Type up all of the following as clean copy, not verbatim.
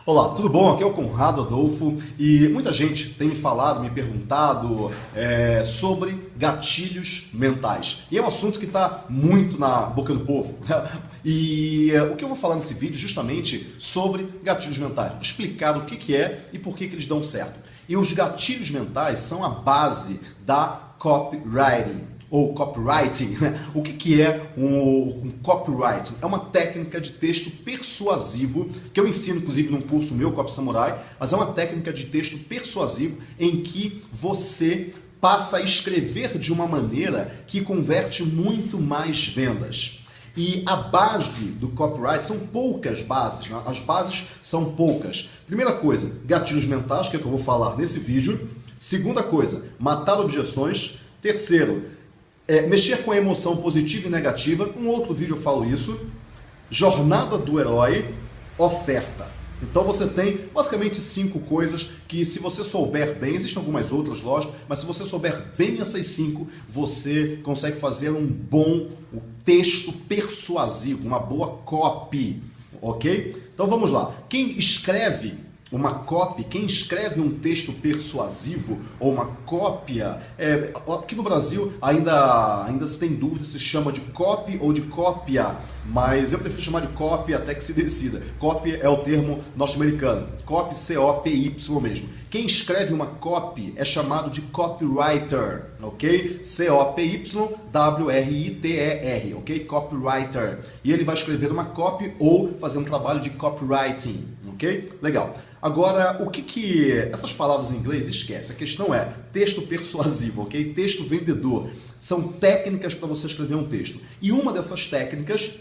Olá, tudo bom? Aqui é o Conrado Adolfo e muita gente tem me falado, me perguntado sobre gatilhos mentais. E é um assunto que está muito na boca do povo. E o que eu vou falar nesse vídeo justamente sobre gatilhos mentais, explicar o que é e por que eles dão certo. E os gatilhos mentais são a base da copywriting. Ou copywriting, né? O que é um copywriting? É uma técnica de texto persuasivo, que eu ensino inclusive num curso meu, Copy Samurai, mas é uma técnica de texto persuasivo em que você passa a escrever de uma maneira que converte muito mais vendas. E a base do copyright são poucas bases, né? As bases são poucas. Primeira coisa, gatilhos mentais, que é o que eu vou falar nesse vídeo. Segunda coisa, matar objeções. Terceiro, mexer com a emoção positiva e negativa. Um outro vídeo eu falo isso. Jornada do herói, oferta. Então você tem basicamente 5 coisas que, se você souber bem, existem algumas outras, lógico, mas se você souber bem essas 5, você consegue fazer um bom texto persuasivo, uma boa copy, ok? Então vamos lá. Quem escreve uma copy, quem escreve um texto persuasivo ou uma cópia, aqui no Brasil ainda se tem dúvida se chama de copy ou de cópia, mas eu prefiro chamar de copy até que se decida. Copy é o termo norte-americano, copy, C-O-P-Y mesmo. Quem escreve uma copy é chamado de copywriter, ok? C-O-P-Y-W-R-I-T-E-R, ok? Copywriter. E ele vai escrever uma copy ou fazer um trabalho de copywriting, ok? Legal. Agora, o que essas palavras em inglês esquece? A questão é texto persuasivo, ok? Texto vendedor. São técnicas para você escrever um texto. E uma dessas técnicas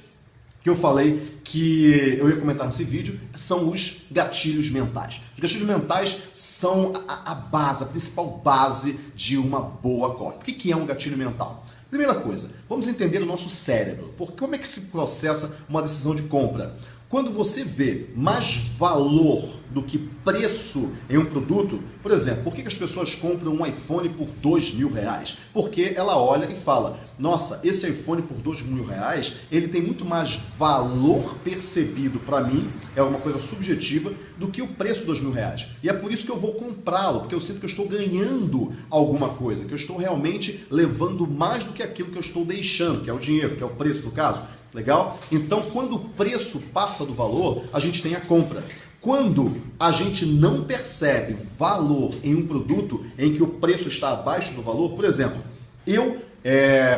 que eu falei que eu ia comentar nesse vídeo são os gatilhos mentais. Os gatilhos mentais são a base, a principal base de uma boa copy. O que é um gatilho mental? Primeira coisa, vamos entender o nosso cérebro. Como é que se processa uma decisão de compra? Quando você vê mais valor do que preço em um produto, por exemplo, por que as pessoas compram um iPhone por R$2.000? Porque ela olha e fala, nossa, esse iPhone por R$2.000, ele tem muito mais valor percebido para mim, é uma coisa subjetiva, do que o preço de R$2.000. E é por isso que eu vou comprá-lo, porque eu sinto que eu estou ganhando alguma coisa, que eu estou realmente levando mais do que aquilo que eu estou deixando, que é o dinheiro, que é o preço no caso. Legal? Então, quando o preço passa do valor, a gente tem a compra. Quando a gente não percebe valor em um produto em que o preço está abaixo do valor, por exemplo,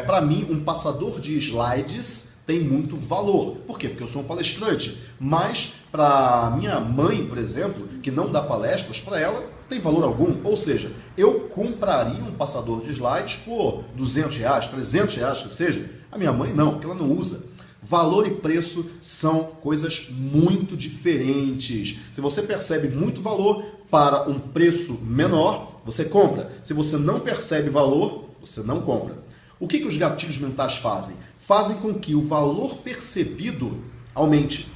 para mim, um passador de slides tem muito valor. Por quê? Porque eu sou um palestrante. Mas para minha mãe, por exemplo, que não dá palestras, para ela tem valor algum. Ou seja, eu compraria um passador de slides por R$200, R$300, que seja. A minha mãe não, porque ela não usa. Valor e preço são coisas muito diferentes. Se você percebe muito valor para um preço menor, você compra. Se você não percebe valor, você não compra. O que os gatilhos mentais fazem? Fazem com que o valor percebido aumente.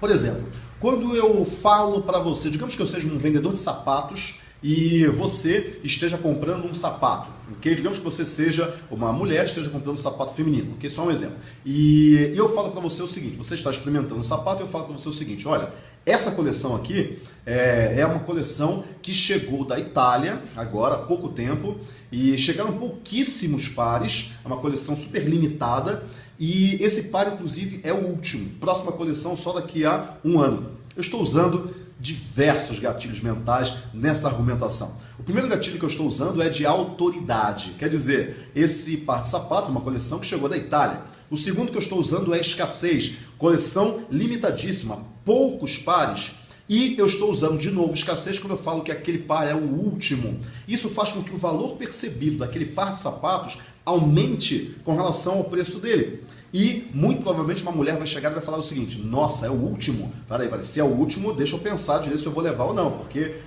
Por exemplo, quando eu falo para você, digamos que eu seja um vendedor de sapatos e você esteja comprando um sapato, ok? Digamos que você seja uma mulher e esteja comprando um sapato feminino, ok? Só um exemplo. E eu falo para você o seguinte, você está experimentando um sapato e eu falo para você o seguinte, olha, essa coleção aqui é uma coleção que chegou da Itália, agora há pouco tempo, e chegaram pouquíssimos pares, é uma coleção super limitada, e esse par, inclusive, é o último. Próxima coleção só daqui a um ano. Eu estou usando diversos gatilhos mentais nessa argumentação. O primeiro gatilho que eu estou usando é de autoridade. Quer dizer, esse par de sapatos é uma coleção que chegou da Itália. O segundo que eu estou usando é escassez. Coleção limitadíssima, poucos pares. E eu estou usando de novo escassez quando eu falo que aquele par é o último. Isso faz com que o valor percebido daquele par de sapatos aumente com relação ao preço dele. E, muito provavelmente, uma mulher vai chegar e vai falar o seguinte, nossa, é o último? Peraí, se é o último, deixa eu pensar direito se eu vou levar ou não, porque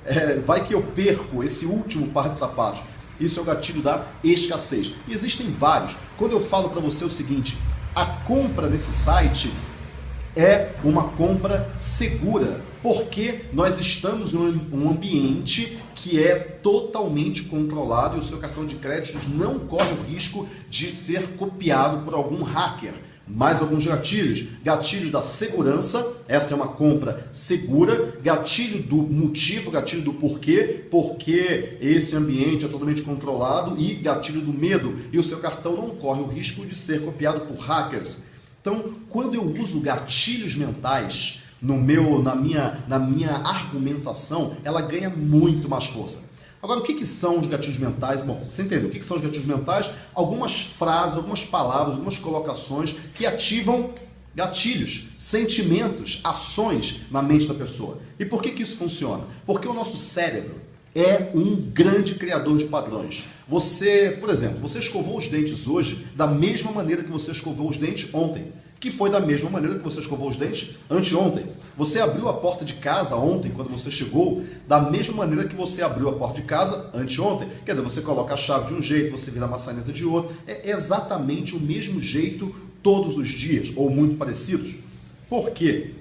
vai que eu perco esse último par de sapatos. Isso é o gatilho da escassez. E existem vários. Quando eu falo para você o seguinte, a compra nesse site é uma compra segura, porque nós estamos em um ambiente que é totalmente controlado e o seu cartão de crédito não corre o risco de ser copiado por algum hacker. Mais alguns gatilhos. Gatilho da segurança, essa é uma compra segura. Gatilho do motivo, gatilho do porquê, porque esse ambiente é totalmente controlado. E gatilho do medo, e o seu cartão não corre o risco de ser copiado por hackers. Então, quando eu uso gatilhos mentais na minha argumentação, ela ganha muito mais força. Agora, o que são os gatilhos mentais? Bom, você entendeu o que são os gatilhos mentais? Algumas frases, algumas palavras, algumas colocações que ativam gatilhos, sentimentos, ações na mente da pessoa. E por que isso funciona? Porque o nosso cérebro é um grande criador de padrões. Você, por exemplo, você escovou os dentes hoje da mesma maneira que você escovou os dentes ontem, que foi da mesma maneira que você escovou os dentes anteontem. Você abriu a porta de casa ontem, quando você chegou, da mesma maneira que você abriu a porta de casa anteontem. Quer dizer, você coloca a chave de um jeito, você vira a maçaneta de outro. É exatamente o mesmo jeito todos os dias, ou muito parecidos. Por quê?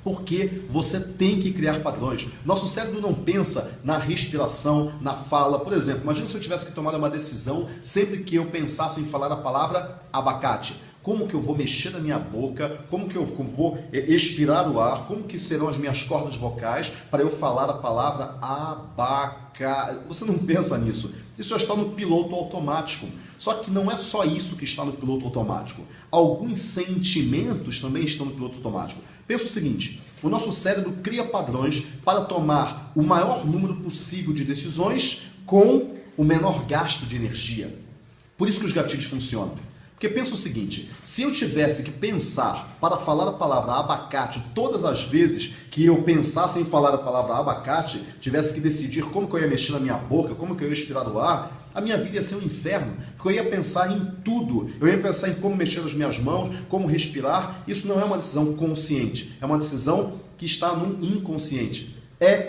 Porque você tem que criar padrões. Nosso cérebro não pensa na respiração, na fala. Por exemplo, imagina se eu tivesse que tomar uma decisão sempre que eu pensasse em falar a palavra abacate. Como que eu vou mexer na minha boca, como que eu vou expirar o ar, como que serão as minhas cordas vocais para eu falar a palavra abacate. Você não pensa nisso. Isso já está no piloto automático. Só que não é só isso que está no piloto automático. Alguns sentimentos também estão no piloto automático. Pensa o seguinte, o nosso cérebro cria padrões para tomar o maior número possível de decisões com o menor gasto de energia. Por isso que os gatilhos funcionam. Porque pensa o seguinte, se eu tivesse que pensar para falar a palavra abacate todas as vezes que eu pensasse em falar a palavra abacate, tivesse que decidir como que eu ia mexer na minha boca, como que eu ia expirar o ar, a minha vida ia ser um inferno, porque eu ia pensar em tudo, eu ia pensar em como mexer as minhas mãos, como respirar. Isso não é uma decisão consciente, é uma decisão que está no inconsciente.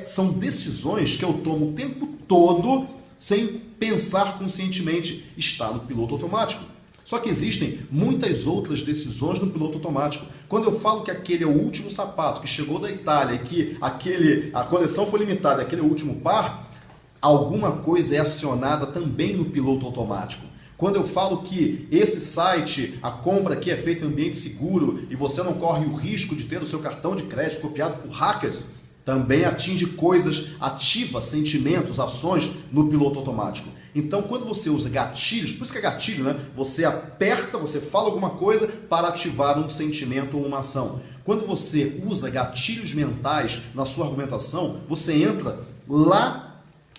São decisões que eu tomo o tempo todo sem pensar conscientemente, está no piloto automático. Só que existem muitas outras decisões no piloto automático. Quando eu falo que aquele é o último sapato que chegou da Itália e que a coleção foi limitada, aquele é o último par, alguma coisa é acionada também no piloto automático. Quando eu falo que esse site, a compra aqui é feita em ambiente seguro e você não corre o risco de ter o seu cartão de crédito copiado por hackers, também atinge coisas, ativa sentimentos, ações no piloto automático. Então, quando você usa gatilhos, por isso que é gatilho, né? Você aperta, você fala alguma coisa para ativar um sentimento ou uma ação. Quando você usa gatilhos mentais na sua argumentação, você entra lá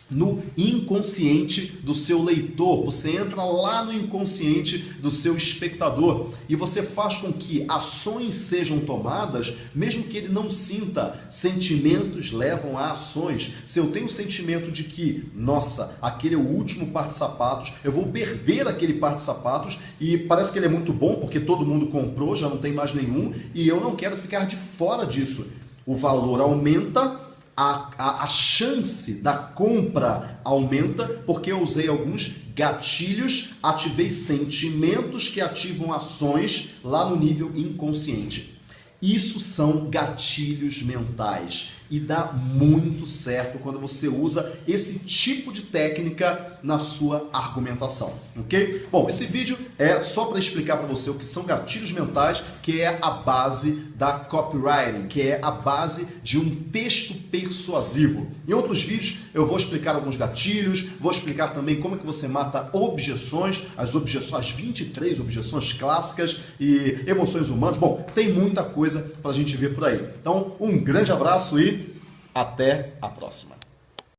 no inconsciente do seu leitor, você entra lá no inconsciente do seu espectador e você faz com que ações sejam tomadas, mesmo que ele não sinta. Sentimentos levam a ações. Se eu tenho o sentimento de que, nossa, aquele é o último par de sapatos, eu vou perder aquele par de sapatos e parece que ele é muito bom porque todo mundo comprou, já não tem mais nenhum e eu não quero ficar de fora disso. O valor aumenta, a chance da compra aumenta porque eu usei alguns gatilhos, ativei sentimentos que ativam ações lá no nível inconsciente. Isso são gatilhos mentais e dá muito certo quando você usa esse tipo de técnica na sua argumentação, ok? Bom, esse vídeo é só para explicar para você o que são gatilhos mentais, que é a base da copywriting, que é a base de um texto persuasivo. Em outros vídeos eu vou explicar alguns gatilhos, vou explicar também como é que você mata objeções, as 23 objeções clássicas e emoções humanas. Bom, tem muita coisa para a gente ver por aí. Então, um grande abraço e até a próxima.